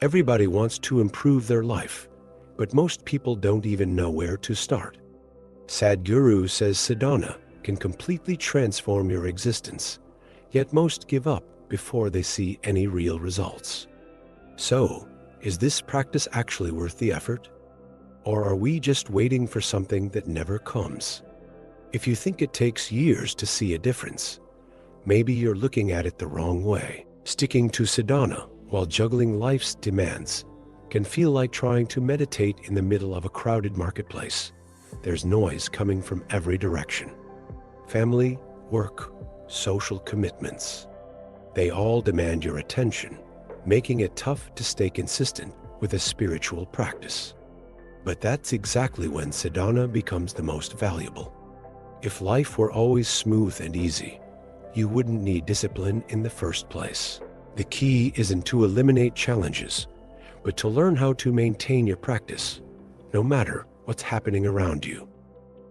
Everybody wants to improve their life, but most people don't even know where to start. Sadhguru says sadhana can completely transform your existence, yet most give up before they see any real results. So, is this practice actually worth the effort? Or are we just waiting for something that never comes? If you think it takes years to see a difference, maybe you're looking at it the wrong way. Sticking to sadhana while juggling life's demands can feel like trying to meditate in the middle of a crowded marketplace. There's noise coming from every direction. Family, work, social commitments. They all demand your attention, making it tough to stay consistent with a spiritual practice. But that's exactly when sadhana becomes the most valuable. If life were always smooth and easy, you wouldn't need discipline in the first place. The key isn't to eliminate challenges, but to learn how to maintain your practice, no matter what's happening around you.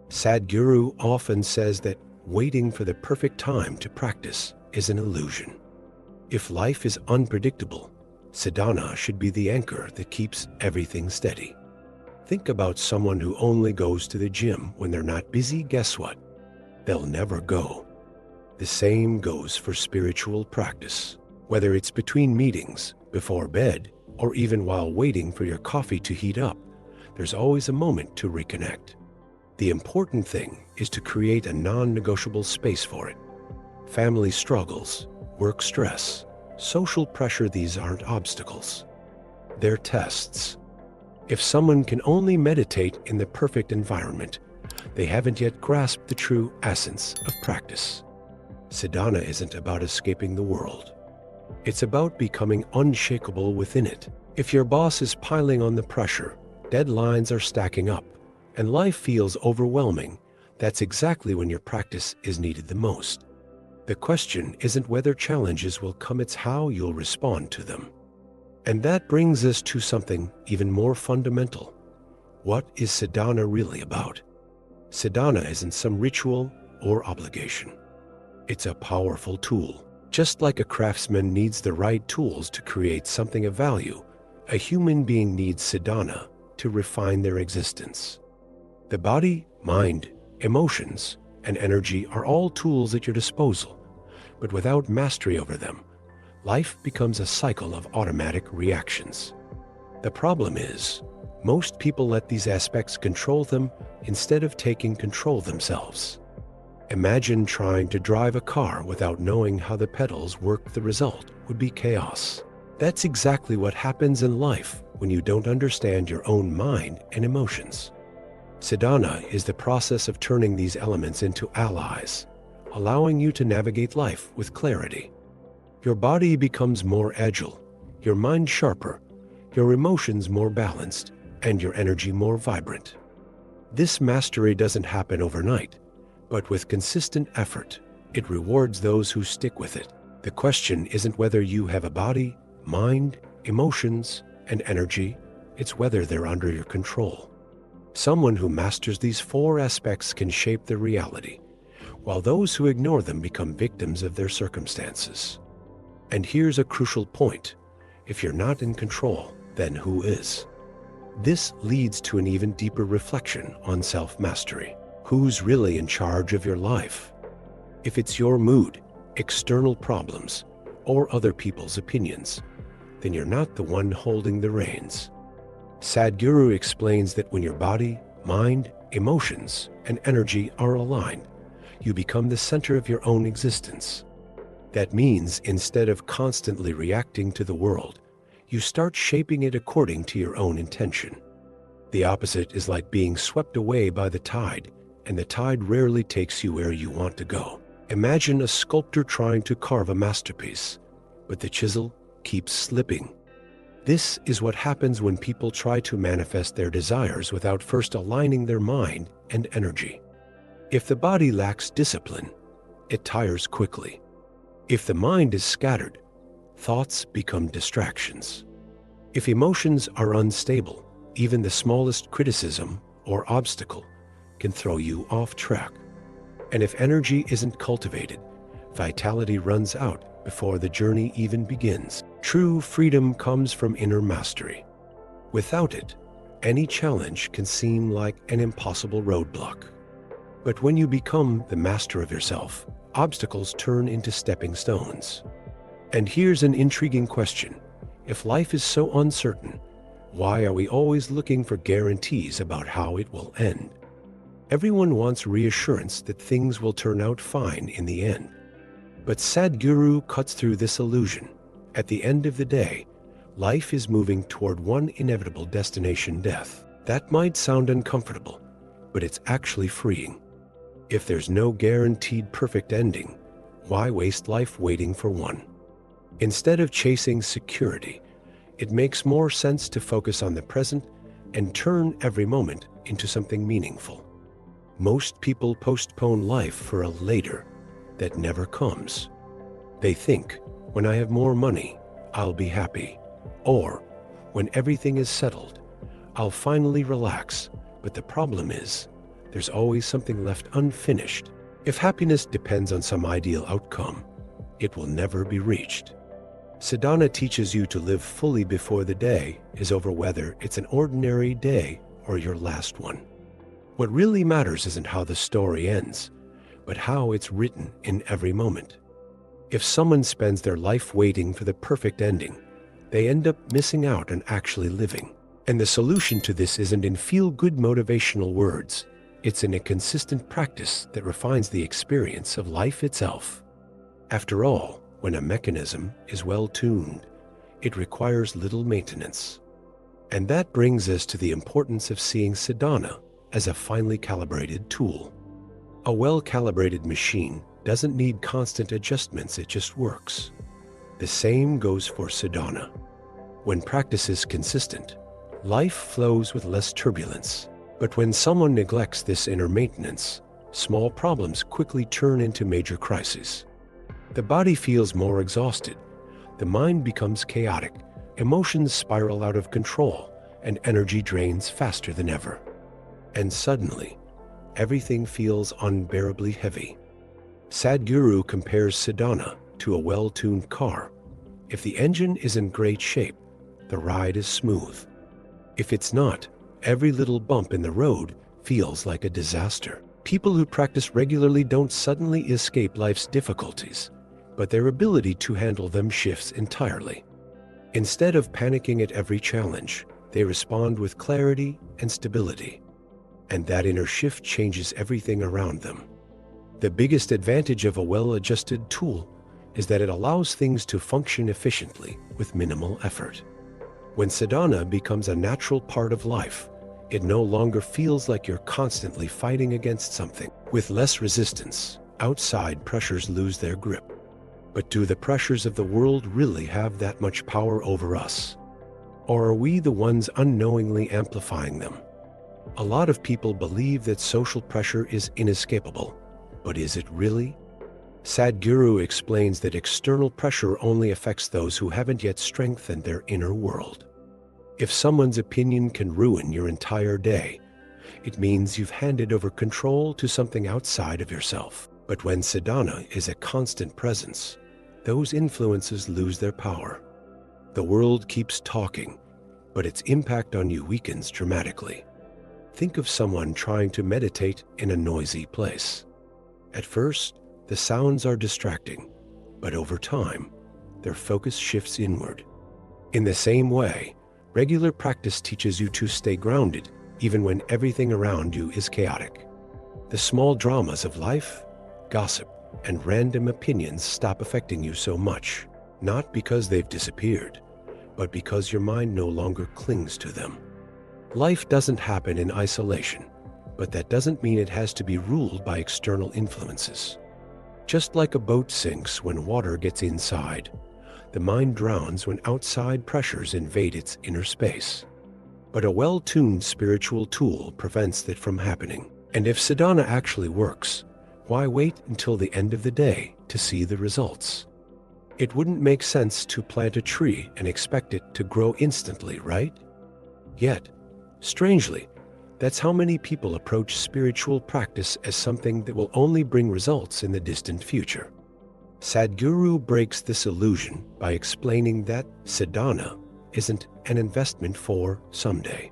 Sadhguru often says that waiting for the perfect time to practice is an illusion. If life is unpredictable, sadhana should be the anchor that keeps everything steady. Think about someone who only goes to the gym when they're not busy. Guess what? They'll never go. The same goes for spiritual practice. Whether it's between meetings, before bed, or even while waiting for your coffee to heat up, there's always a moment to reconnect. The important thing is to create a non-negotiable space for it. Family struggles, work stress, social pressure, these aren't obstacles. They're tests. If someone can only meditate in the perfect environment, they haven't yet grasped the true essence of practice. Sadhana isn't about escaping the world. It's about becoming unshakable within it. If your boss is piling on the pressure, deadlines are stacking up, and life feels overwhelming, that's exactly when your practice is needed the most. The question isn't whether challenges will come, it's how you'll respond to them. And that brings us to something even more fundamental. What is sadhana really about? Sadhana isn't some ritual or obligation. It's a powerful tool. Just like a craftsman needs the right tools to create something of value, a human being needs sadhana to refine their existence. The body, mind, emotions, and energy are all tools at your disposal, but without mastery over them, life becomes a cycle of automatic reactions. The problem is, most people let these aspects control them instead of taking control themselves. Imagine trying to drive a car without knowing how the pedals work. The result would be chaos. That's exactly what happens in life when you don't understand your own mind and emotions. Sadhana is the process of turning these elements into allies, allowing you to navigate life with clarity. Your body becomes more agile, your mind sharper, your emotions more balanced, and your energy more vibrant. This mastery doesn't happen overnight, but with consistent effort, it rewards those who stick with it. The question isn't whether you have a body, mind, emotions, and energy, it's whether they're under your control. Someone who masters these four aspects can shape their reality, while those who ignore them become victims of their circumstances. And here's a crucial point. If you're not in control, then who is? This leads to an even deeper reflection on self-mastery. Who's really in charge of your life? If it's your mood, external problems, or other people's opinions, then you're not the one holding the reins. Sadhguru explains that when your body, mind, emotions, and energy are aligned, you become the center of your own existence. That means instead of constantly reacting to the world, you start shaping it according to your own intention. The opposite is like being swept away by the tide, and the tide rarely takes you where you want to go. Imagine a sculptor trying to carve a masterpiece, but the chisel keeps slipping. This is what happens when people try to manifest their desires without first aligning their mind and energy. If the body lacks discipline, it tires quickly. If the mind is scattered, thoughts become distractions. If emotions are unstable, even the smallest criticism or obstacle can throw you off track. And if energy isn't cultivated, vitality runs out before the journey even begins. True freedom comes from inner mastery. Without it, any challenge can seem like an impossible roadblock. But when you become the master of yourself, obstacles turn into stepping stones. And here's an intriguing question. If life is so uncertain, why are we always looking for guarantees about how it will end? Everyone wants reassurance that things will turn out fine in the end. But Sadhguru cuts through this illusion. At the end of the day, life is moving toward one inevitable destination: death. That might sound uncomfortable, but it's actually freeing. If there's no guaranteed perfect ending, why waste life waiting for one? Instead of chasing security, it makes more sense to focus on the present and turn every moment into something meaningful. Most people postpone life for a later that never comes. They think, when I have more money, I'll be happy. Or, when everything is settled, I'll finally relax. But the problem is, there's always something left unfinished. If happiness depends on some ideal outcome, it will never be reached. Sadhana teaches you to live fully before the day is over, whether it's an ordinary day or your last one. What really matters isn't how the story ends, but how it's written in every moment. If someone spends their life waiting for the perfect ending, they end up missing out on actually living. And the solution to this isn't in feel-good motivational words. It's in a consistent practice that refines the experience of life itself. After all, when a mechanism is well tuned, it requires little maintenance. And that brings us to the importance of seeing sadhana as a finely calibrated tool. A well-calibrated machine doesn't need constant adjustments, it just works. The same goes for sadhana. When practice is consistent, life flows with less turbulence. But when someone neglects this inner maintenance, small problems quickly turn into major crises. The body feels more exhausted, the mind becomes chaotic, emotions spiral out of control, and energy drains faster than ever. And suddenly, everything feels unbearably heavy. Sadhguru compares sadhana to a well-tuned car. If the engine is in great shape, the ride is smooth. If it's not, every little bump in the road feels like a disaster. People who practice regularly don't suddenly escape life's difficulties, but their ability to handle them shifts entirely. Instead of panicking at every challenge, they respond with clarity and stability. And that inner shift changes everything around them. The biggest advantage of a well-adjusted tool is that it allows things to function efficiently with minimal effort. When sadhana becomes a natural part of life, it no longer feels like you're constantly fighting against something. With less resistance, outside pressures lose their grip. But do the pressures of the world really have that much power over us? Or are we the ones unknowingly amplifying them? A lot of people believe that social pressure is inescapable, but is it really? Sadhguru explains that external pressure only affects those who haven't yet strengthened their inner world. If someone's opinion can ruin your entire day, it means you've handed over control to something outside of yourself. But when sadhana is a constant presence, those influences lose their power. The world keeps talking, but its impact on you weakens dramatically. Think of someone trying to meditate in a noisy place. At first, the sounds are distracting, but over time, their focus shifts inward. In the same way, regular practice teaches you to stay grounded even when everything around you is chaotic. The small dramas of life, gossip, and random opinions stop affecting you so much, not because they've disappeared, but because your mind no longer clings to them. Life doesn't happen in isolation, but that doesn't mean it has to be ruled by external influences. Just like a boat sinks when water gets inside, the mind drowns when outside pressures invade its inner space. But a well-tuned spiritual tool prevents that from happening. And if sadhana actually works, why wait until the end of the day to see the results? It wouldn't make sense to plant a tree and expect it to grow instantly, right? Yet, strangely, that's how many people approach spiritual practice, as something that will only bring results in the distant future. Sadhguru breaks this illusion by explaining that sadhana isn't an investment for someday.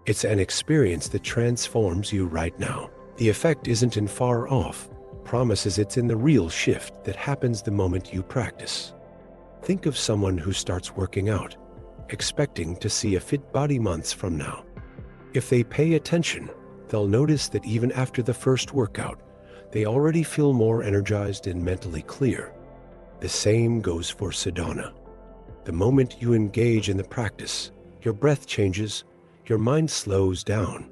It's an experience that transforms you right now. The effect isn't in far off promises, it's in the real shift that happens the moment you practice. Think of someone who starts working out, expecting to see a fit body months from now. If they pay attention, they'll notice that even after the first workout, they already feel more energized and mentally clear. The same goes for sadhana. The moment you engage in the practice, your breath changes, your mind slows down,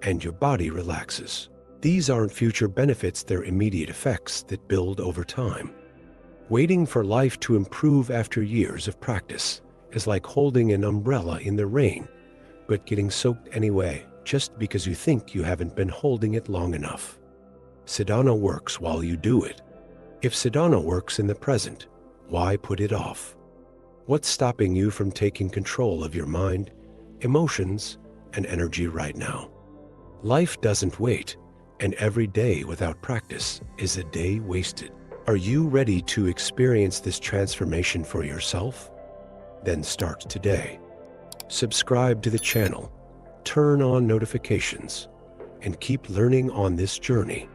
and your body relaxes. These aren't future benefits, they're immediate effects that build over time. Waiting for life to improve after years of practice is like holding an umbrella in the rain, but getting soaked anyway, just because you think you haven't been holding it long enough. Sadhana works while you do it. If sadhana works in the present, why put it off? What's stopping you from taking control of your mind, emotions, and energy right now? Life doesn't wait, and every day without practice is a day wasted. Are you ready to experience this transformation for yourself? Then start today. Subscribe to the channel, turn on notifications, and keep learning on this journey.